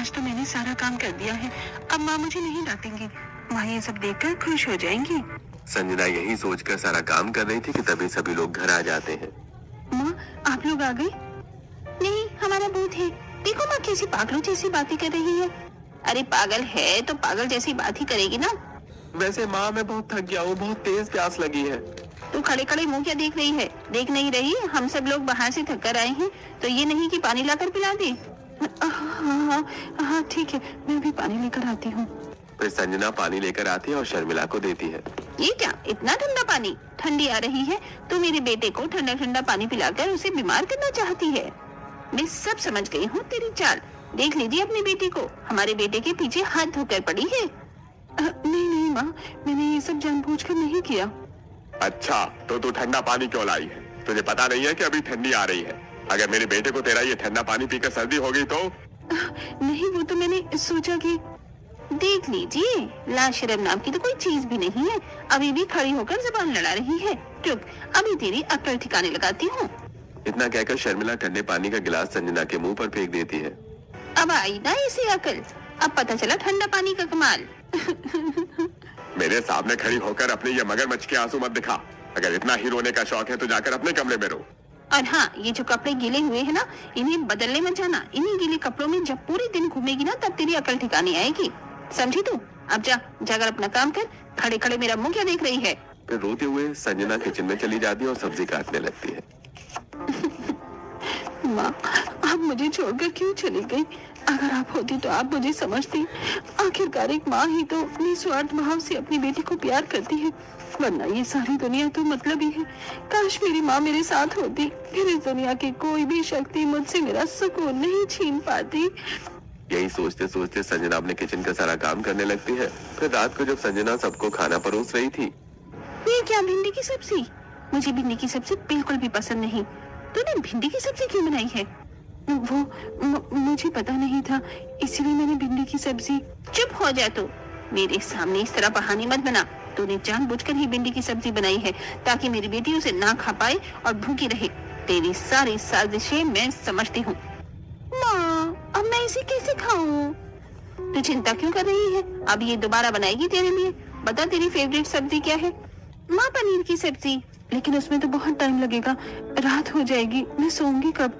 आज तो मैंने सारा काम कर दिया है, अब माँ मुझे नहीं डांटेंगी। माँ ये सब देखकर खुश हो जाएंगी। संजना यही सोचकर सारा काम कर रही थी कि तभी सभी लोग घर आ जाते हैं। माँ आप लोग आ गए? नहीं, हमारा भूत है। देखो माँ कैसी पागलों जैसी बातें कर रही है। अरे पागल है तो पागल जैसी बात ही करेगी ना। वैसे माँ मैं बहुत थक गया हूँ, बहुत तेज प्यास लगी है। तू खड़े खड़े मुंह क्या देख रही है? देख नहीं रही हम सब लोग बाहर से थक कर आए हैं, तो ये नहीं कि पानी लाकर पिला दे। हाँ ठीक है, मैं भी पानी लेकर आती हूँ। फिर संजना पानी लेकर आती है और शर्मिला को देती है। ये क्या इतना ठंडा पानी? ठंडी आ रही है तो मेरे बेटे को ठंडा ठंडा पानी पिलाकर उसे बीमार करना चाहती है। मैं सब समझ गई हूँ तेरी चाल। देख लीजिए अपने बेटे को, हमारे बेटे के पीछे हाथ धोकर पड़ी है। नहीं नहीं माँ, मैंने ये सब जानबूझकर नहीं किया। अच्छा तो तू ठंडा पानी क्यों लाई है? तुझे पता नहीं है कि अभी ठंडी आ रही है? अगर मेरे बेटे को तेरा ये ठंडा पानी पीकर सर्दी हो गई तो? नहीं, वो तो मैंने सोचा कि देख लीजिए, लाशरम नाम की तो कोई चीज भी नहीं है, अभी भी खड़ी होकर जुबान लड़ा रही है। रुक, अभी तेरी अक्ल ठिकाने लगाती हूँ। इतना कहकर शर्मिला ठंडे पानी का गिलास संजना के मुंह पर फेंक देती है। अब आई ना इसे अकल, अब पता चला ठंडा पानी का कमाल। मेरे सामने खड़ी होकर अपने ये मगरमच्छ के आंसू मत दिखा। अगर इतना ही रोने का शौक है तो जाकर अपने कमरे में रो। और हाँ, ये जो कपड़े गीले हुए हैं ना, इन्हें बदलने मत जाना। इन्हीं गीले कपड़ों में जब पूरे दिन घूमेगी ना, तब तेरी अकल ठिकाने आएगी। समझी तू? अब जा, जाकर अपना काम कर। खड़े खड़े मेरा मुंह क्या देख रही है? फिर रोते हुए संजना किचन में चली जाती है और सब्जी काटने लगती है। माँ, आप मुझे छोड़कर क्यों चली गई? अगर आप होती तो आप मुझे समझती। आखिरकार एक माँ ही तो निस्वार्थ भाव से अपनी बेटी को प्यार करती है, वरना ये सारी दुनिया तो मतलब ही है। काश मेरी माँ मेरे साथ होती, फिर इस दुनिया की कोई भी शक्ति मुझसे मेरा सुकून नहीं छीन पाती। यही सोचते सोचते संजना अपने किचन का सारा काम करने लगती है। फिर रात को जब संजना सबको खाना परोस रही थी। ये क्या भिंडी की सब्जी? मुझे भिंडी की सब्जी बिल्कुल भी पसंद नहीं। तूने भिंडी की सब्जी क्यों बनाई है? वो मुझे पता नहीं था, इसलिए मैंने भिंडी की सब्जी। चुप हो जा तू, मेरे सामने इस तरह बहाने मत बना। तूने जानबूझकर ही भिंडी की सब्जी बनाई है ताकि मेरी बेटी उसे ना खा पाए और भूखी रहे। तेरी सारी साजिशें मैं समझती हूँ। माँ, अब मैं इसे कैसे खाऊं? तू चिंता क्यों कर रही है? अब ये दोबारा बनाएगी तेरे लिए। बता तेरी फेवरेट सब्जी क्या है? माँ, पनीर की सब्जी। लेकिन उसमें तो बहुत टाइम लगेगा, रात हो जाएगी, मैं सोऊंगी कब?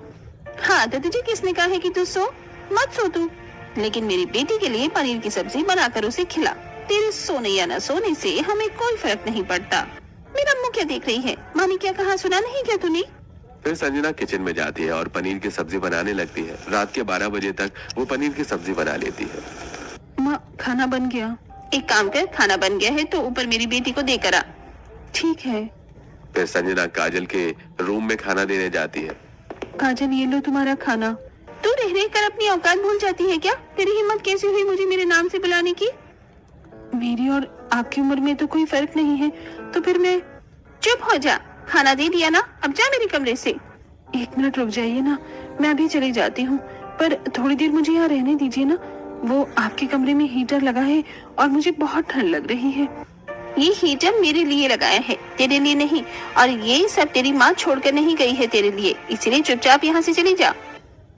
हाँ तो तुझे किसने कहा है कि तू सो? मत सो तू, लेकिन मेरी बेटी के लिए पनीर की सब्जी बनाकर उसे खिला। तेरे सोने या न सोने से हमें कोई फर्क नहीं पड़ता। मेरा मुंह क्या देख रही है? माँ ने क्या कहा, सुना नहीं क्या तूने? फिर संजना किचन में जाती है और पनीर की सब्जी बनाने लगती है। रात के 12 बजे तक वो पनीर की सब्जी बना लेती है। माँ, खाना बन गया। एक काम कर, खाना बन गया है तो ऊपर मेरी बेटी को देकर आ। ठीक है। फिर संजना काजल के रूम में खाना देने जाती है। काजल, ये लो तुम्हारा खाना। तू रह रह कर अपनी औकात भूल जाती है क्या? तेरी हिम्मत कैसे हुई मुझे मेरे नाम से बुलाने की? मेरी और आपकी उम्र में तो कोई फर्क नहीं है, तो फिर मैं। चुप हो जा, खाना दे दिया ना, अब जा मेरे कमरे से। 1 मिनट रुक जाइए ना, मैं अभी चली जाती हूँ, पर थोड़ी देर मुझे यहाँ रहने दीजिए ना। वो आपके कमरे में हीटर लगा है और मुझे बहुत ठंड लग रही है। ये हीटर मेरे लिए लगाया है, तेरे लिए नहीं। और ये सब तेरी माँ छोड़कर नहीं गई है तेरे लिए, इसलिए चुपचाप यहाँ से चली जा।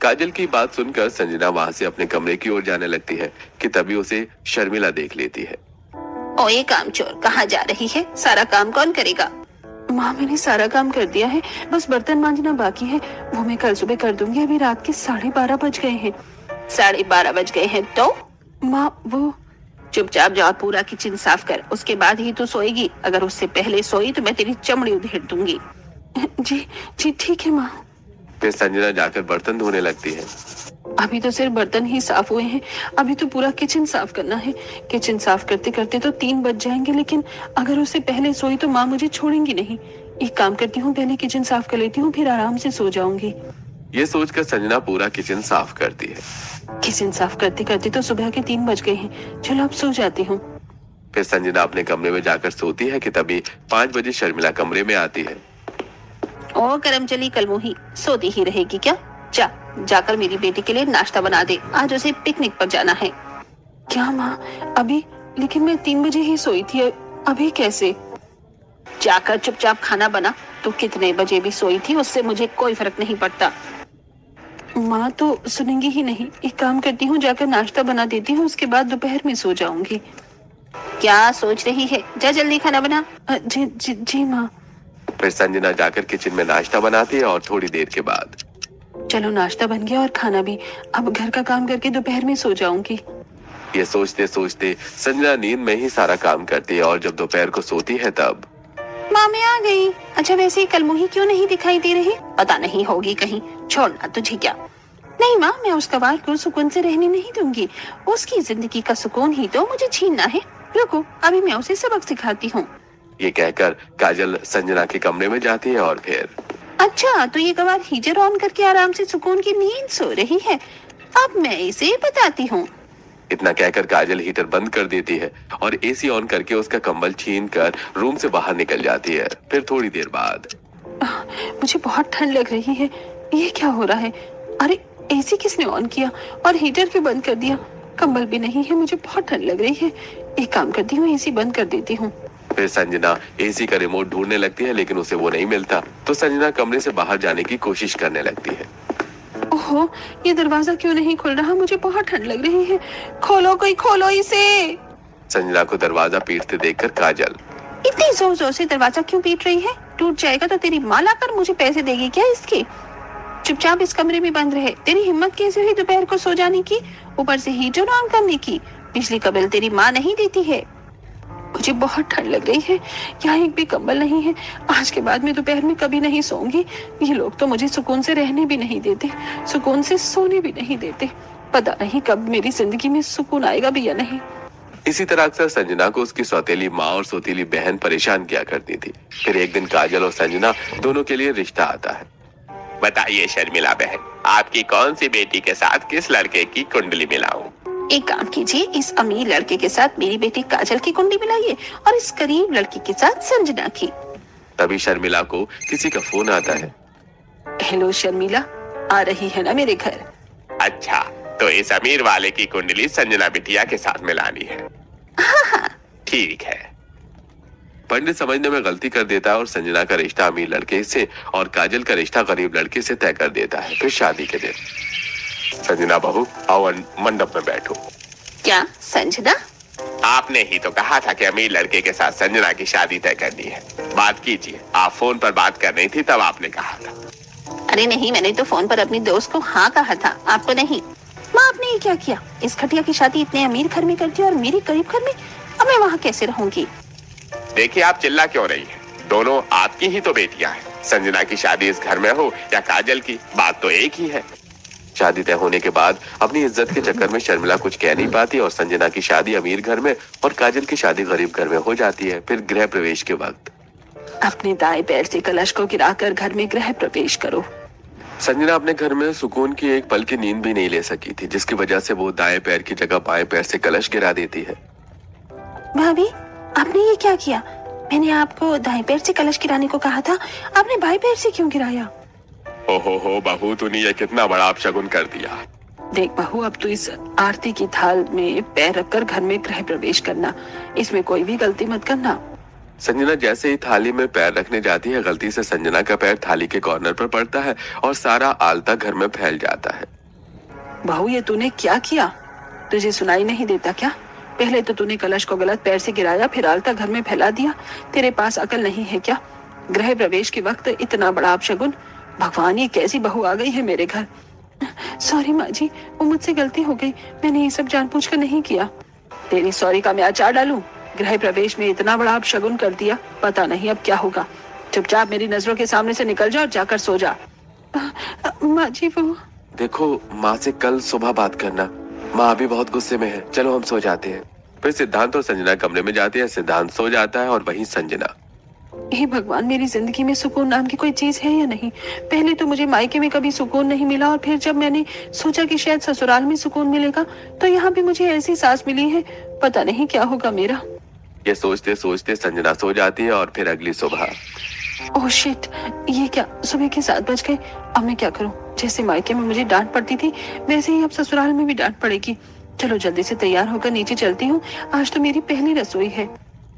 काजल की बात सुनकर संजना वहाँ से अपने कमरे की ओर जाने लगती है कि तभी उसे शर्मिला देख लेती है। ओए कामचोर, कहाँ जा रही है? सारा काम कौन करेगा? माँ, मैंने सारा काम कर दिया है, बस बर्तन मांजना बाकी है, वो मैं कल सुबह कर दूंगी। अभी रात के 12:30 बज गए हैं। 12:30 बज गए हैं तो? माँ, वो। चुपचाप जाओ, पूरा किचन साफ कर, उसके बाद ही तू सोएगी। अगर उससे पहले सोई तो मैं तेरी चमड़ी उधेड़ दूंगी। जी जी ठीक है माँ। फिर संजना जाकर बर्तन धोने लगती है। अभी तो सिर्फ बर्तन ही साफ हुए हैं, अभी तो पूरा किचन साफ करना है। किचन साफ करते करते तो 3 बज जाएंगे, लेकिन अगर उससे पहले सोई तो माँ मुझे छोड़ेंगी नहीं। एक काम करती हूँ, पहले किचन साफ कर लेती हूँ, फिर आराम से सो जाऊंगी। ये सोचकर संजना पूरा किचन साफ करती है। किचन साफ करते करते तो सुबह के 3 बज गए हैं। चलो अब सो जाती हूँ। फिर संजना अपने कमरे में जाकर सोती है कि तभी 5 बजे शर्मिला कमरे में आती है। ओ करमचली कलमुही, सोती ही रहेगी क्या? जा, जाकर मेरी बेटी के लिए नाश्ता बना दे, आज उसे पिकनिक पर जाना है। क्या माँ, अभी? लेकिन मैं 3 बजे ही सोई थी, अभी कैसे? जाकर चुपचाप खाना बना। तो कितने बजे भी सोई थी उससे मुझे कोई फर्क नहीं पड़ता। माँ तो सुनेंगी ही नहीं। एक काम करती हूँ, जाकर नाश्ता बना देती हूँ, उसके बाद दोपहर में सो जाऊंगी। क्या सोच रही है? जा जल्दी खाना बना। जी जी जी माँ। फिर संजना जाकर किचन में नाश्ता बनाती है और थोड़ी देर के बाद चलो नाश्ता बन गया और खाना भी। अब घर का काम करके दोपहर में सो जाऊंगी। ये सोचते सोचते संजना नींद में ही सारा काम करती है और जब दोपहर को सोती है तब माँ मैं आ गई। अच्छा वैसे ही कल मुही क्यों नहीं दिखाई दे रही? पता नहीं होगी कहीं। छोड़ना, तुझे क्या। नहीं माँ, मैं उस गवार को सुकून से रहने नहीं दूंगी। उसकी जिंदगी का सुकून ही तो मुझे छीनना है। रुको, अभी मैं उसे सबक सिखाती हूँ। ये कहकर काजल संजना के कमरे में जाती है और फिर अच्छा तो ये गवार हीटर ऑन करके आराम से सुकून की नींद सो रही है। अब मैं इसे बताती हूँ। इतना कहकर काजल हीटर बंद कर देती है और एसी ऑन करके उसका कंबल छीन कर रूम से बाहर निकल जाती है। फिर थोड़ी देर बाद मुझे बहुत ठंड लग रही है। ये क्या हो रहा है? अरे एसी किसने ऑन किया और हीटर क्यों बंद कर दिया? कंबल भी नहीं है, मुझे बहुत ठंड लग रही है। एक काम करती हूँ, एसी बंद कर देती हूँ। फिर संजना एसी का रिमोट ढूंढने लगती है लेकिन उसे वो नहीं मिलता तो संजना कमरे से बाहर जाने की कोशिश करने लगती है। ओहो, ये दरवाजा क्यों नहीं खुल रहा? मुझे बहुत ठंड लग रही है। खोलो, कोई खोलो इसे। संजना को दरवाजा पीटते देखकर काजल इतनी जोर जोर से दरवाजा क्यों पीट रही है? टूट जाएगा तो तेरी माँ लाकर मुझे पैसे देगी क्या इसके? चुपचाप इस कमरे में बंद रहे। तेरी हिम्मत कैसे हुई दोपहर को सो जाने की, ऊपर से हीटर ऑन करने की? बिजली का बिल तेरी माँ नहीं देती है। मुझे बहुत ठंड लग रही है। यहाँ एक भी कंबल नहीं है। आज के बाद मैं दोपहर में कभी नहीं सोऊंगी। ये लोग तो मुझे सुकून से रहने भी नहीं देते, सुकून से सोने भी नहीं देते। पता नहीं कब मेरी जिंदगी में सुकून आएगा भी या नहीं। इसी तरह अक्सर संजना को उसकी सौतेली माँ और सौतेली बहन परेशान किया करती थी। फिर एक दिन काजल और संजना दोनों के लिए रिश्ता आता है। बताइए शर्मिला बहन, आपकी कौन सी बेटी के साथ किस लड़के की कुंडली मिलाऊं? एक काम कीजिए, इस अमीर लड़के के साथ मेरी बेटी काजल की कुंडली मिलाइए और इस गरीब लड़की के साथ संजना की। तभी शर्मिला को किसी का फोन आता है। हेलो शर्मिला, आ रही है ना मेरे घर? अच्छा, तो इस अमीर वाले की कुंडली संजना बिटिया के साथ मिलानी है। हाँ। ठीक है। पंडित समझने में गलती कर देता है और संजना का रिश्ता अमीर लड़के से और काजल का रिश्ता गरीब लड़के से तय कर देता है। फिर शादी के दिन संजना बहू आओ मंडप में बैठो। क्या संजना? आपने ही तो कहा था कि अमीर लड़के के साथ संजना की शादी तय करनी है। बात कीजिए। आप फोन पर बात कर रही थी तब आपने कहा था। अरे नहीं, मैंने तो फोन पर अपनी दोस्त को हाँ कहा था, आपको नहीं। माँ आपने ये क्या किया? इस खटिया की शादी इतने अमीर घर में कर दी और मेरी गरीब घर में। अब मैं वहाँ कैसे रहूंगी? देखिए आप चिल्ला क्यों रही है? दोनों आपकी ही तो बेटियां हैं। संजना की शादी इस घर में हो या काजल की, बात तो एक ही है। शादी तय होने के बाद अपनी इज्जत के चक्कर में शर्मिला कुछ कह नहीं पाती और संजना की शादी अमीर घर में और काजल की शादी गरीब घर में हो जाती है। फिर गृह प्रवेश के वक्त अपने दाएं पैर से कलश को गिराकर घर में गृह प्रवेश करो। संजना अपने घर में सुकून की एक पल की नींद भी नहीं ले सकी थी, जिसकी वजह से वो दाएं पैर की जगह बाएं पैर से कलश गिरा देती है। भाभी, आपने ये क्या किया? मैंने आपको दाएं पैर से कलश गिराने को कहा था, आपने बाएं पैर से क्यों गिराया? ओहो बहू, तूने ये कितना बड़ा अपशगुन कर दिया। देख बहू, अब तो इस आरती की थाल में पैर रखकर घर में गृह प्रवेश करना, इसमें कोई भी गलती मत करना। संजना जैसे ही थाली में पैर रखने जाती है, गलती से संजना का पैर थाली के कॉर्नर पर पड़ता है और सारा आलता घर में फैल जाता है। बहू, ये तूने क्या किया? तुझे सुनाई नहीं देता क्या? पहले तो तूने कलश को गलत पैर से गिराया, फिर आलता घर में फैला दिया। तेरे पास अकल नहीं है क्या? गृह प्रवेश के वक्त इतना बड़ा अपशगुन। भगवान, ये कैसी बहू आ गई है मेरे घर। सॉरी माँ जी, वो मुझसे गलती हो गई। मैंने ये सब जानबूझकर नहीं किया। तेरी सॉरी का मैं अचार डालूं? गृह प्रवेश में इतना बड़ा अपशगुन कर दिया, पता नहीं अब क्या होगा। चुपचाप मेरी नजरों के सामने से निकल जा और जाकर सो जा। माँ जी वो देखो, माँ से कल सुबह बात करना। माँ अभी बहुत गुस्से में है, चलो हम सो जाते हैं। फिर सिद्धांत और संजना कमरे में जाते हैं। सिद्धांत सो जाता है और वहीं संजना। हे भगवान, मेरी जिंदगी में सुकून नाम की कोई चीज है या नहीं? पहले तो मुझे मायके में कभी सुकून नहीं मिला और फिर जब मैंने सोचा कि शायद ससुराल में सुकून मिलेगा तो यहाँ भी मुझे ऐसी सांस मिली है। पता नहीं क्या होगा मेरा। ये सोचते सोचते संजना सो जाती है और फिर अगली सुबह ओह शिट, ये क्या? सुबह के 7 बज गए। अब मैं क्या करूं? जैसे मायके में मुझे डांट पड़ती थी वैसे ही अब ससुराल में भी डांट पड़ेगी। चलो जल्दी से तैयार होकर नीचे चलती हूँ, आज तो मेरी पहली रसोई है।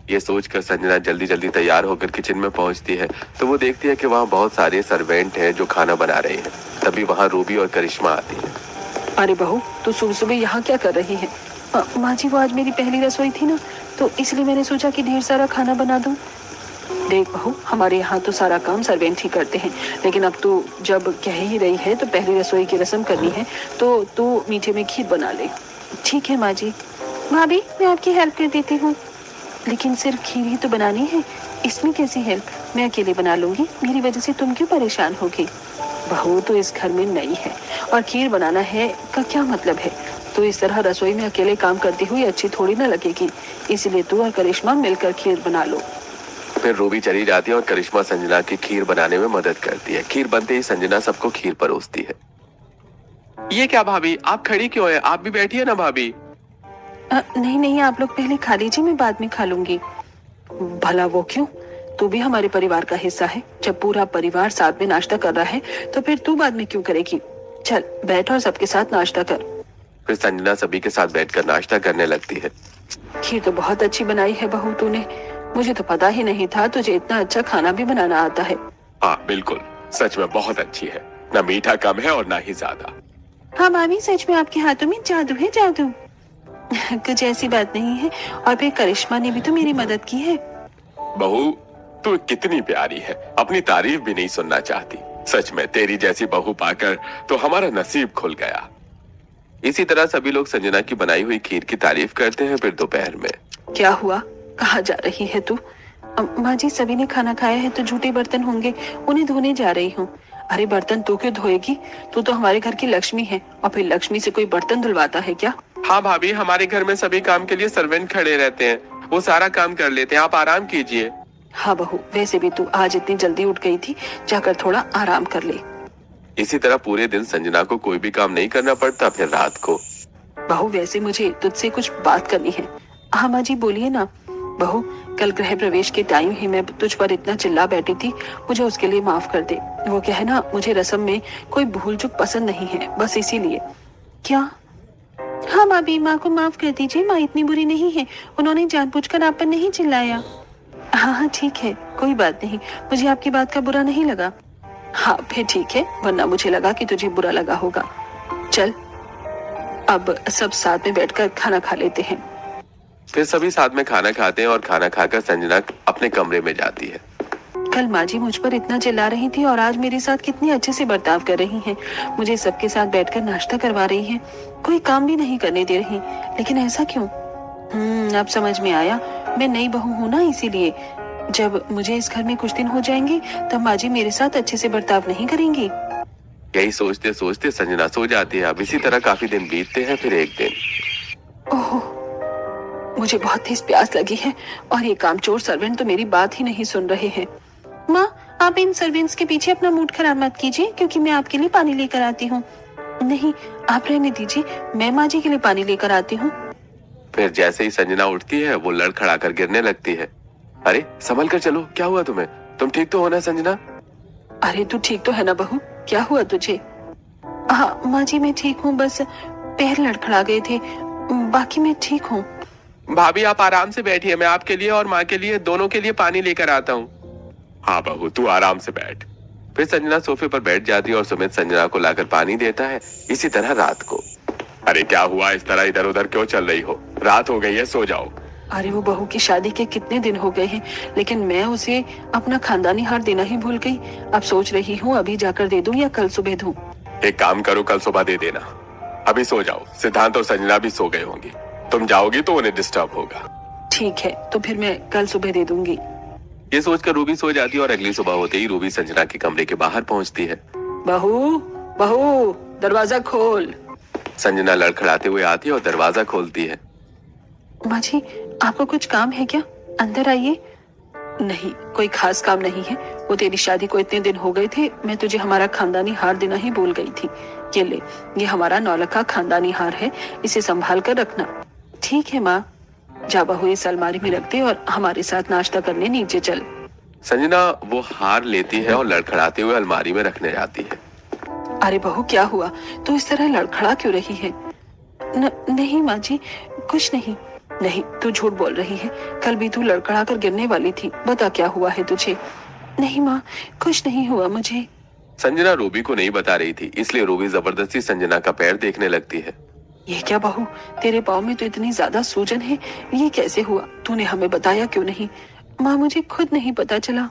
ये सोचकर संजना जल्दी जल्दी तैयार होकर किचन में पहुंचती है तो वो देखती है कि वहाँ बहुत सारे सर्वेंट हैं जो खाना बना रहे हैं। तभी वहाँ रूबी और करिश्मा आती है। अरे बहू, तू सुबह सुबह यहाँ क्या कर रही है? माँ जी, वो आज मेरी पहली रसोई थी ना, तो इसलिए मैंने सोचा कि ढेर सारा खाना बना दूं। देख बहू, हमारे यहाँ तो सारा काम सर्वेंट ही करते हैं, लेकिन अब तू जब कह ही रही है तो पहली रसोई की रस्म करनी है, तो तू मीठे में खीर बना ले। ठीक है माँ जी। भाभी, मैं आपकी हेल्प कर देती हूँ। लेकिन सिर्फ खीर ही तो बनानी है, इसमें कैसी हेल्प? मैं अकेले बना लूंगी, मेरी वजह से तुम क्यों परेशान होगी? बहू तो इस घर में नई है और खीर बनाना है का क्या मतलब है? तो इस तरह रसोई में अकेले काम करती हुई अच्छी थोड़ी ना लगेगी, इसीलिए तू और करिश्मा मिलकर खीर बना लो। फिर रूबी चली जाती है और करिश्मा संजना की खीर बनाने में मदद करती है। खीर बनते ही संजना सबको खीर परोसती है। ये क्या भाभी, आप खड़ी क्यों है? आप भी बैठिए ना भाभी। नहीं नहीं, आप लोग पहले खा लीजिए, मैं बाद में खा लूंगी। भला वो क्यों? तू भी हमारे परिवार का हिस्सा है। जब पूरा परिवार साथ में नाश्ता कर रहा है तो फिर तू बाद में क्यों करेगी? चल बैठ और सबके साथ नाश्ता कर। फिर संजना सभी के साथ बैठकर नाश्ता करने लगती है। खीर तो बहुत अच्छी बनाई है बहू तूने, मुझे तो पता ही नहीं था तुझे इतना अच्छा खाना भी बनाना आता है। हाँ बिल्कुल, सच में बहुत अच्छी है, ना मीठा कम है और ना ही ज्यादा। हाँ मामी, सच में आपके हाथों में जादू है, जादू। कुछ ऐसी बात नहीं है, और फिर करिश्मा ने भी तो मेरी मदद की है। बहू तू कितनी प्यारी है, अपनी तारीफ भी नहीं सुनना चाहती। सच में तेरी जैसी बहू पाकर तो हमारा नसीब खुल गया। इसी तरह सभी लोग संजना की बनाई हुई खीर की तारीफ करते हैं। फिर दोपहर में क्या हुआ? कहाँ जा रही है तू? माँ जी, सभी ने खाना खाया है तो जूठे बर्तन होंगे, उन्हें धोने जा रही हूँ। अरे बर्तन तू क्यों धोएगी? तू तो हमारे घर की लक्ष्मी है, और फिर लक्ष्मी से कोई बर्तन धुलवाता है क्या? हाँ भाभी, हमारे घर में सभी काम के लिए सर्वेंट खड़े रहते हैं, वो सारा काम कर लेते हैं, आप आराम कीजिए। हाँ बहू, वैसे भी तू आज इतनी जल्दी उठ गई थी, जाकर थोड़ा आराम कर ले। इसी तरह पूरे दिन संजना को कोई भी काम नहीं करना पड़ता। फिर रात को बहू, वैसे मुझे तुझसे कुछ बात करनी है। हाँ माँ जी, बोलिए ना। बहू, कल गृह प्रवेश के टाइम ही मैं तुझ पर इतना चिल्ला बैठी थी, मुझे उसके लिए माफ कर दे। वो क्या है ना, मुझे रस्म में कोई भूल चूक पसंद नहीं है, बस इसीलिए। क्या? हाँ भाभी, माँ को माफ कर दीजिए, माँ इतनी बुरी नहीं है, उन्होंने जानबूझकर आप पर नहीं चिल्लाया। हाँ हाँ ठीक है, कोई बात नहीं, मुझे आपकी बात का बुरा नहीं लगा। हाँ फिर ठीक है, वरना मुझे लगा कि तुझे बुरा लगा होगा। चल अब सब साथ में बैठकर खाना खा लेते हैं। फिर सभी साथ में खाना खाते हैं और खाना खाकर संजना अपने कमरे में जाती है। कल माँ जी मुझ पर इतना चिल्ला रही थी और आज मेरे साथ कितनी अच्छे से बर्ताव कर रही हैं। मुझे सबके साथ बैठकर नाश्ता करवा रही हैं, कोई काम भी नहीं करने दे रही। लेकिन ऐसा क्यों? अब समझ में आया, मैं नई बहू हूँ ना, इसीलिए। जब मुझे इस घर में कुछ दिन हो जाएंगे तब माँ जी मेरे साथ अच्छे से बर्ताव नहीं करेंगी। यही सोचते सोचते संजना सो जाती है। अब इसी तरह काफी दिन बीतते हैं। फिर एक दिन, ओह, मुझे बहुत तेज प्यास लगी है और ये कामचोर सर्वेंट तो मेरी बात ही नहीं सुन रहे हैं। माँ, आप इन सर्वेंट्स के पीछे अपना मूड खराब मत कीजिए, क्योंकि मैं आपके लिए पानी लेकर आती हूँ। नहीं, आप रहने दीजिए, मैं माँ जी के लिए पानी लेकर आती हूँ। फिर जैसे ही संजना उठती है वो लड़खड़ा कर गिरने लगती है। अरे संभल कर चलो, क्या हुआ तुम्हें? तुम ठीक तो हो ना संजना? अरे तू ठीक तो है ना बहू? क्या हुआ तुझे? हाँ माँ जी, मैं ठीक हूँ, बस पैर लड़खड़ा गए थे, बाकी मैं ठीक हूँ। भाभी आप आराम से बैठिए, मैं आपके लिए और माँ के लिए, दोनों के लिए पानी लेकर आता हूँ। हाँ बहू, तू आराम से बैठ। फिर संजना सोफे पर बैठ जाती है और सुमित संजना को लाकर पानी देता है। इसी तरह रात को, अरे क्या हुआ, इस तरह इधर उधर क्यों चल रही हो? रात हो गई है, सो जाओ। अरे वो बहू की शादी के कितने दिन हो गए हैं, लेकिन मैं उसे अपना खानदानी हार देना ही भूल गई। अब सोच रही हूँ अभी जाकर दे दूं या कल सुबह दूं। एक काम करो, कल सुबह दे देना। अभी सो जाओ, सिद्धांत और संजना भी सो गए होंगे, तुम जाओगी तो उन्हें डिस्टर्ब होगा। ठीक है, तो फिर मैं कल सुबह दे दूंगी। ये सोचकर रूबी सो जाती है और अगली सुबह होते ही रूबी संजना के कमरे के बाहर पहुंचती है। बहू, बहू, दरवाजा खोल। संजना लड़खड़ाते हुए आती है और दरवाजा खोलती है। माँ जी, आपको कुछ काम है क्या? अंदर आइए। नहीं, कोई खास काम नहीं है। वो तेरी शादी को इतने दिन हो गए थे, मैं तुझे हमारा खानदानी हार देना ही भूल गई थी। ये ले, ये हमारा नौलखा खानदानी हार है, इसे संभाल कर रखना। ठीक है माँ। जा बहू, इस अलमारी में रख दे और हमारे साथ नाश्ता करने नीचे चल। संजना वो हार लेती है और लड़खड़ाते हुए अलमारी में रखने जाती है। अरे बहू, क्या हुआ? तू इस तरह लड़खड़ा क्यों रही है? नहीं माँ जी, कुछ नहीं। नहीं, तू झूठ बोल रही है। कल भी तू लड़खड़ा कर गिरने वाली थी। बता क्या हुआ है तुझे? नहीं माँ, कुछ नहीं हुआ मुझे। संजना रूबी को नहीं बता रही थी, इसलिए रूबी जबरदस्ती संजना का पैर देखने लगती है। ये क्या बहू, तेरे पाँव में तो इतनी ज्यादा सूजन है, ये कैसे हुआ? तूने हमें बताया क्यों नहीं? माँ मुझे खुद नहीं पता चला।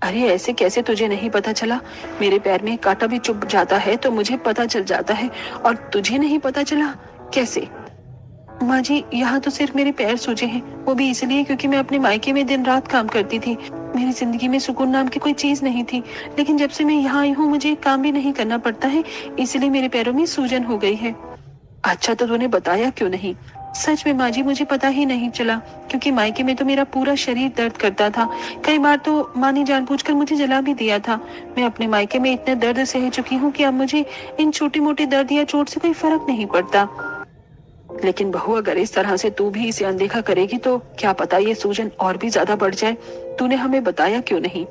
अरे ऐसे कैसे तुझे नहीं पता चला? मेरे पैर में कांटा भी चुभ जाता है तो मुझे पता चल जाता है, और तुझे नहीं पता चला? कैसे? माँ जी, यहाँ तो सिर्फ मेरे पैर सूजे हैं, वो भी इसलिए क्योंकि मैं अपने मायके में दिन रात काम करती थी। मेरी जिंदगी में सुकून नाम की कोई चीज नहीं थी, लेकिन जब से मैं यहाँ आई हूँ मुझे काम भी नहीं करना पड़ता है, इसलिए मेरे पैरों में सूजन हो गई है। अच्छा, तो तूने बताया क्यों नहीं? सच में माँ जी, मुझे पता ही नहीं चला, क्योंकि मायके में तो मेरा पूरा शरीर दर्द करता था। कई बार तो माँ ने जानबूझकर मुझे जला भी दिया था। मैं अपने मायके में इतने दर्द सह चुकी हूँ कि अब मुझे इन छोटे मोटे दर्द या चोट से कोई फर्क नहीं पड़ता। लेकिन बहू, अगर इस तरह से तू भी इसे अनदेखा करेगी तो क्या पता ये सूजन और भी ज्यादा बढ़ जाए। तूने हमें बताया क्यों नहीं?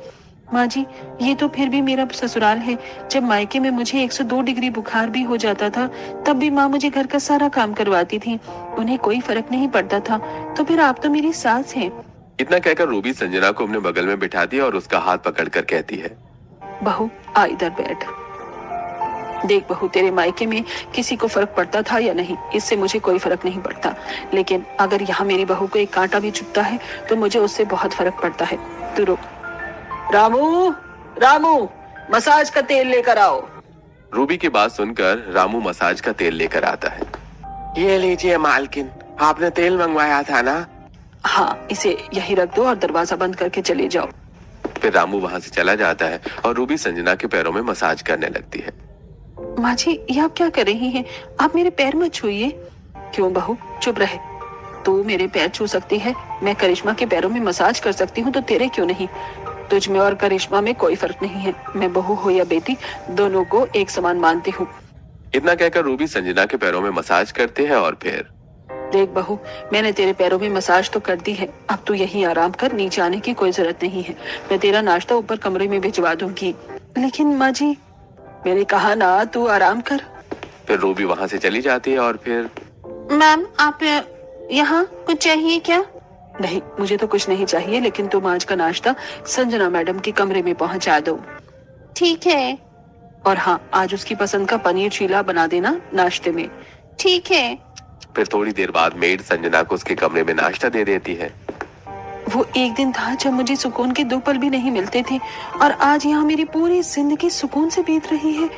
माँ जी, ये तो फिर भी मेरा ससुराल है। जब मायके में मुझे 102 डिग्री बुखार भी हो जाता था, तब भी माँ मुझे घर का सारा काम करवाती थी, उन्हें कोई फर्क नहीं पड़ता था। तो फिर आप तो मेरी सास हैं। इतना कहकर रूबी संजना को अपने बगल में बिठाती है और उसका हाथ पकड़कर कहती है, बहू आ इधर बैठ। देख बहू, तेरे मायके में किसी को फर्क पड़ता था या नहीं, इससे मुझे कोई फर्क नहीं पड़ता, लेकिन अगर यहाँ मेरी बहू को एक कांटा भी चुभता है तो मुझे उससे बहुत फर्क पड़ता है। तू रुक। रामू, रामू, मसाज का तेल लेकर आओ। रूबी की बात सुनकर रामू मसाज का तेल लेकर आता है। ये लीजिए मालकिन, आपने तेल मंगवाया था ना? हाँ, इसे यही रख दो और दरवाजा बंद करके चले जाओ। फिर रामू वहाँ से चला जाता है और रूबी संजना के पैरों में मसाज करने लगती है। माँ जी, ये आप क्या कर रही हैं? आप मेरे पैर मत छूइए। क्यों बहू, चुप रहे। तू मेरे पैर छू सकती है, मैं करिश्मा के पैरों में मसाज कर सकती हूँ, तो तेरे क्यों नहीं? तुझ में और करिश्मा में कोई फर्क नहीं है। मैं बहू हो या बेटी, दोनों को एक समान मानती हूँ। इतना कहकर रूबी संजना के पैरों में मसाज करते हैं और फिर, देख बहू, मैंने तेरे पैरों में मसाज तो कर दी है, अब तू यहीं आराम कर, नीचे आने की कोई जरूरत नहीं है। मैं तेरा नाश्ता ऊपर कमरे में भिजवा दूंगी। लेकिन माँ जी, मैंने कहा ना, तू आराम कर। फिर रूबी वहाँ से चली जाती है और फिर, मैम आप यहाँ कुछ चाहिए क्या? नहीं, मुझे तो कुछ नहीं चाहिए, लेकिन तुम आज का नाश्ता संजना मैडम के कमरे में पहुंचा दो। ठीक है। और हाँ, आज उसकी पसंद का पनीर चीला बना देना नाश्ते में। ठीक है। फिर थोड़ी देर बाद मेड संजना को उसके कमरे में नाश्ता दे देती है। वो एक दिन था जब मुझे सुकून के 2 पल भी नहीं मिलते थे, और आज यहाँ मेरी पूरी जिंदगी सुकून से बीत रही है।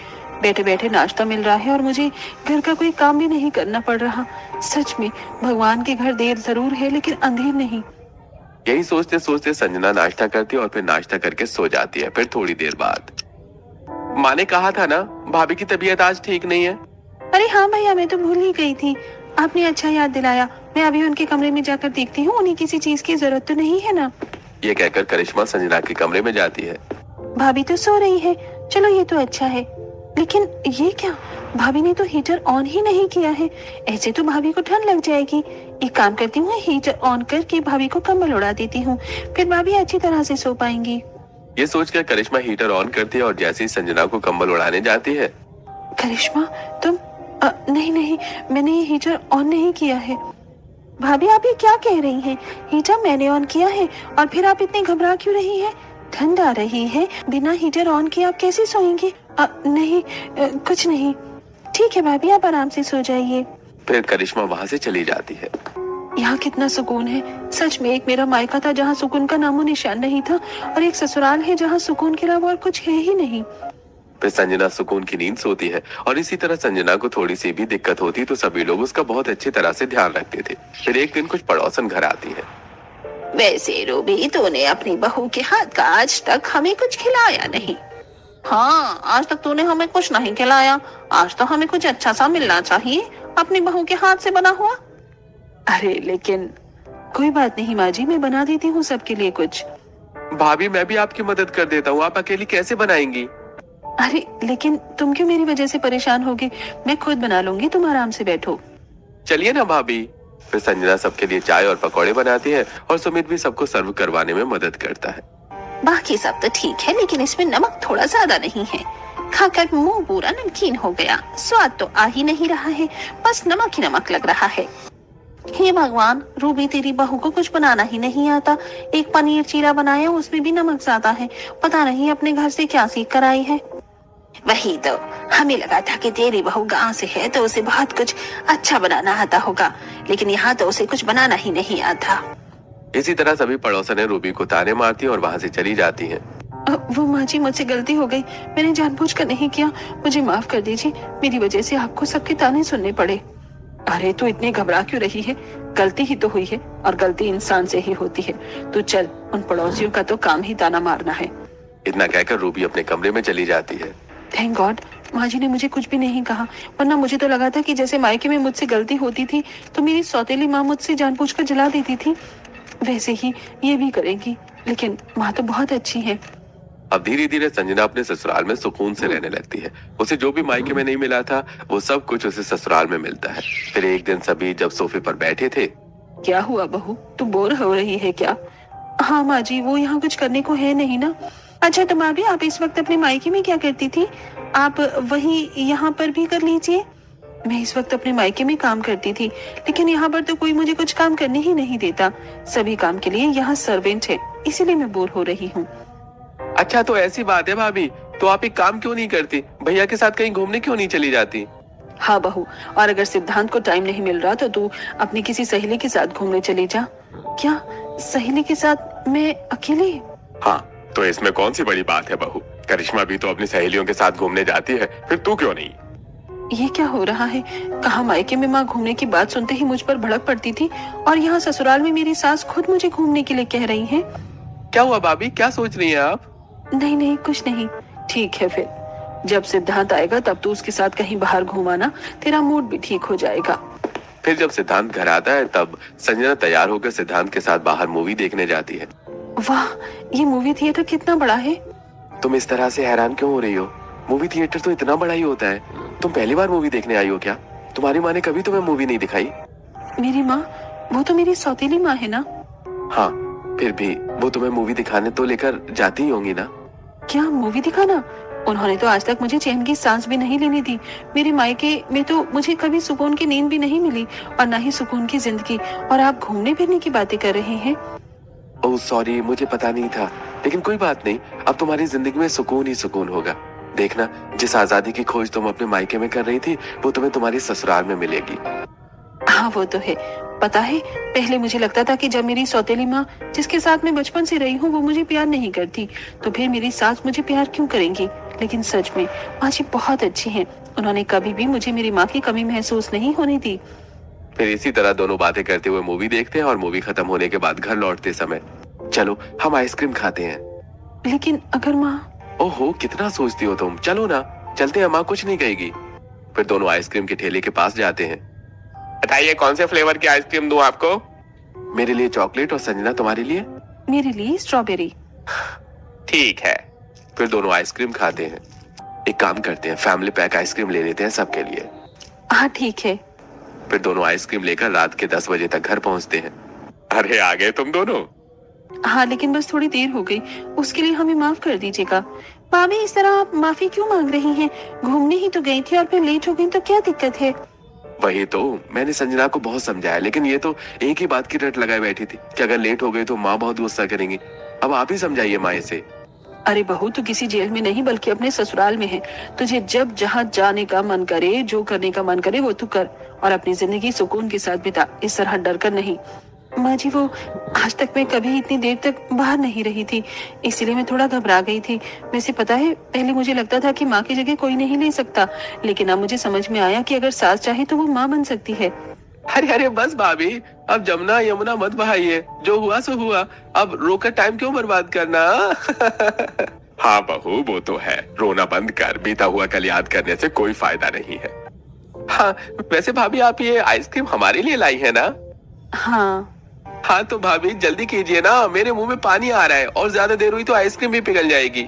बैठे बैठे नाश्ता मिल रहा है और मुझे घर का कोई काम भी नहीं करना पड़ रहा। सच में भगवान के घर देर जरूर है, लेकिन अंधेर नहीं। यही सोचते सोचते संजना नाश्ता करती है और फिर नाश्ता करके सो जाती है। फिर थोड़ी देर बाद, माँ ने कहा था ना भाभी की तबीयत आज ठीक नहीं है। अरे हाँ भैया, मैं तो भूल ही गई थी, आपने अच्छा याद दिलाया। मैं अभी उनके कमरे में जाकर देखती हूँ, उन्हें किसी चीज की जरूरत तो नहीं है ना? ये कहकर करिश्मा संजना के कमरे में जाती है। भाभी तो सो रही है, चलो ये तो अच्छा है। लेकिन ये क्या, भाभी ने तो हीटर ऑन ही नहीं किया है। ऐसे तो भाभी को ठंड लग जाएगी। एक काम करती हूँ, हीटर ऑन करके भाभी को कंबल उड़ा देती हूँ, फिर भाभी अच्छी तरह से सो पाएंगी। ये सोचकर करिश्मा हीटर ऑन करती है और जैसे ही संजना को कंबल उड़ाने जाती है, करिश्मा तुम नहीं नहीं, मैंने ये हीटर ऑन नहीं किया है। भाभी आप ये क्या कह रही हैं? हीटर मैंने ऑन किया है, और फिर आप इतनी घबरा क्यों रही हैं? ठंड आ रही है, बिना हीटर ऑन किए आप कैसे सोएंगी? नहीं, कुछ नहीं। ठीक है भाभी, आप आराम से सो जाइए। फिर करिश्मा वहाँ से चली जाती है। यहाँ कितना सुकून है। सच में एक मेरा मायका था जहाँ सुकून का नामो निशान नहीं था, और एक ससुराल है जहाँ सुकून के अलावा और कुछ है ही नहीं। फिर संजना सुकून की नींद सोती है, और इसी तरह संजना को थोड़ी सी भी दिक्कत होती तो सभी लोग उसका बहुत अच्छी तरह से ध्यान रखते थे। फिर एक दिन कुछ पड़ोसन घर आती है। वैसे रूबी, तूने अपनी बहू के हाथ का आज तक हमें कुछ खिलाया नहीं। हाँ, आज तक तूने हमें कुछ नहीं खिलाया। आज तो हमें कुछ अच्छा सा मिलना चाहिए, अपनी बहू के हाथ से बना हुआ। अरे लेकिन कोई बात नहीं माँ जी, मैं बना देती हूँ सबके लिए कुछ। भाभी मैं भी आपकी मदद कर देता हूँ, आप अकेली कैसे बनाएंगी? अरे लेकिन तुम क्यों मेरी वजह से परेशान होगे? मैं खुद बना लूंगी, तुम आराम से बैठो। चलिए ना भाभी। फिर संजना सबके लिए चाय और पकौड़े बनाती है और सुमित भी सबको सर्व करवाने में मदद करता है। बाकी सब तो ठीक है, लेकिन इसमें नमक थोड़ा ज्यादा नहीं है। खाकर मुंह पूरा नमकीन हो गया। स्वाद तो आ ही नहीं रहा है, बस नमक ही नमक लग रहा है। हे भगवान, रूबी तेरी बहू को कुछ बनाना ही नहीं आता। एक पनीर चीला बनाया, उसमें भी नमक ज्यादा है। पता नहीं अपने घर से क्या सीख कर आई है। वही तो, हमें लगा था कि तेरी बहू गांव से है तो उसे बहुत कुछ अच्छा बनाना आता होगा, लेकिन यहाँ तो उसे कुछ बनाना ही नहीं आता। इसी तरह सभी पड़ोसनें रूबी को ताने मारती और वहाँ से चली जाती हैं। वो माँ जी, मुझसे गलती हो गई, मैंने जानबूझकर नहीं किया, मुझे माफ कर दीजिए। मेरी वजह से आपको सबके ताने सुनने पड़े। अरे तू इतनी घबरा क्यों रही है? गलती ही तो हुई है और गलती इंसान से ही होती है। तू चल, उन पड़ोसियों का तो काम ही ताना मारना है। इतना कहकर रूबी अपने कमरे में चली जाती है। थैंक गॉड, माँ जी ने मुझे कुछ भी नहीं कहा, वरना मुझे तो लगा था कि जैसे मायके में मुझसे गलती होती थी तो मेरी सौतेली माँ मुझसे जानबूझकर जला देती थी, वैसे ही ये भी करेगी। लेकिन माँ तो बहुत अच्छी है। अब धीरे धीरे संजना अपने ससुराल में सुकून से रहने लगती है। उसे जो भी मायके में नहीं मिला था वो सब कुछ उसे ससुराल में मिलता है। फिर एक दिन सभी जब सोफे पर बैठे थे। क्या हुआ बहू, तू बोर हो रही है क्या? हाँ माँ जी, वो यहाँ कुछ करने को है नहीं ना। अच्छा तो भाभी, आप इस वक्त अपने मायके में क्या करती थी? आप वही यहाँ पर भी कर लीजिए। मैं इस वक्त अपने मायके में काम करती थी, लेकिन यहाँ पर तो कोई मुझे कुछ काम करने ही नहीं देता। सभी काम के लिए यहाँ सर्वेंट है, इसीलिए मैं बोर हो रही हूँ। अच्छा तो ऐसी बात है भाभी, तो आप एक काम क्यों नहीं करती? भैया के साथ कहीं घूमने क्यों नहीं चली जाती? हाँ बहू, और अगर सिद्धांत को टाइम नहीं मिल रहा तो तू अपनी किसी सहेली के साथ घूमने चली जा। क्या सहेली के साथ? मैं अकेले? हाँ, तो इसमें कौन सी बड़ी बात है बहू? करिश्मा भी तो अपनी सहेलियों के साथ घूमने जाती है, फिर तू क्यों नहीं? ये क्या हो रहा है? कहाँ मायके में माँ घूमने की बात सुनते ही मुझ पर भड़क पड़ती थी, और यहाँ ससुराल में मेरी सास खुद मुझे घूमने के लिए कह रही है। क्या हुआ भाभी, क्या सोच रही हैं आप? नहीं नहीं, कुछ नहीं। ठीक है, फिर जब सिद्धांत आएगा तब तू उसके साथ कहीं बाहर घुमाना, तेरा मूड भी ठीक हो जाएगा। फिर जब सिद्धांत घर आता है तब संजना तैयार होकर सिद्धांत के साथ बाहर मूवी देखने जाती है। वाह, ये मूवी थिएटर कितना बड़ा है। तुम इस तरह से हैरान क्यों हो रही हो? मूवी थिएटर तो इतना बड़ा ही होता है। तुम पहली बार मूवी देखने आई हो क्या? तुम्हारी माँ ने कभी तुम्हें मूवी नहीं दिखाई? मेरी माँ? वो तो मेरी सौतेली माँ है ना। हाँ, फिर भी वो तुम्हें मूवी दिखाने तो लेकर जाती ही होंगी ना? क्या मूवी दिखाना? उन्होंने तो आज तक मुझे चैन की सांस भी नहीं लेने दी। मेरे मायके में तो मुझे कभी सुकून की नींद भी नहीं मिली और ना ही सुकून की जिंदगी, और आप घूमने फिरने की बातें कर रहे हैं। ओह सॉरी, मुझे पता नहीं था। लेकिन कोई बात नहीं, अब तुम्हारी जिंदगी में सुकून ही सुकून होगा। देखना, जिस आजादी की खोज तुम अपने मायके में कर रही थी वो तुम्हें तुम्हारी ससुराल में मिलेगी। हाँ वो तो है। पता है, पहले मुझे लगता था कि जब मेरी सौतेली माँ, जिसके साथ मैं बचपन से रही हूँ, वो मुझे प्यार नहीं करती तो फिर मेरी सास मुझे प्यार क्यों करेंगी। लेकिन सच में माँ जी बहुत अच्छी हैं। उन्होंने कभी भी मुझे मेरी माँ की कमी महसूस नहीं होने दी। फिर इसी तरह दोनों बातें करते हुए मूवी देखते हैं और मूवी खत्म होने के बाद घर लौटते समय, चलो हम आइसक्रीम खाते हैं। लेकिन अगर माँ? ओहो, कितना सोचती हो तुम। चलो ना, चलते हैं, माँ कुछ नहीं कहेगी। फिर दोनों आइसक्रीम के ठेले के पास जाते हैं। बताइए कौन से फ्लेवर की आइसक्रीम दूं आपको? मेरे लिए चॉकलेट और संजना तुम्हारे लिए? मेरे लिए स्ट्रॉबेरी। ठीक है। फिर दोनों आइसक्रीम खाते हैं। एक काम करते हैं, फैमिली पैक आइसक्रीम ले लेते हैं सबके लिए। हाँ ठीक है। फिर दोनों आइसक्रीम लेकर रात के 10 बजे तक घर पहुंचते हैं। अरे आ गए तुम दोनों? हाँ, लेकिन बस थोड़ी देर हो गई, उसके लिए हमें माफ कर दीजिएगा। भाभी, इस तरह आप माफी क्यों मांग रही हैं? घूमने ही तो गई थी और फिर लेट हो गई तो क्या दिक्कत है? वही तो, मैंने संजना को बहुत समझाया, लेकिन ये तो एक ही बात की रट लगाए बैठी थी कि अगर लेट हो गई तो माँ बहुत गुस्सा करेंगी। अब आप ही समझाइए माँ से। अरे बहू, तू किसी जेल में नहीं बल्कि अपने ससुराल में है। तुझे जब जहाँ जाने का मन करे, जो करने का मन करे वो तू कर, और अपनी जिंदगी सुकून के साथ बिता, इस तरह डर कर नहीं। माँ जी, वो आज तक मैं कभी इतनी देर तक बाहर नहीं रही थी, इसीलिए मैं थोड़ा घबरा गई थी। वैसे पता है, पहले मुझे लगता था कि माँ की जगह कोई नहीं ले सकता, लेकिन अब मुझे समझ में आया कि अगर सास चाहे तो वो माँ बन सकती है। अरे अरे बस भाभी, अब जमुना यमुना मत बहाइए, जो हुआ सो हुआ, अब रोकर टाइम क्यों बर्बाद करना। हाँ बहू, वो तो है, रोना बंद कर, बीता हुआ कल याद करने से कोई फायदा नहीं है। हाँ वैसे भाभी, आप ये आइसक्रीम हमारे लिए लाई है ना? हाँ हाँ तो भाभी जल्दी कीजिए ना, मेरे मुंह में पानी आ रहा है और ज्यादा देर हुई तो आइसक्रीम भी पिघल जाएगी।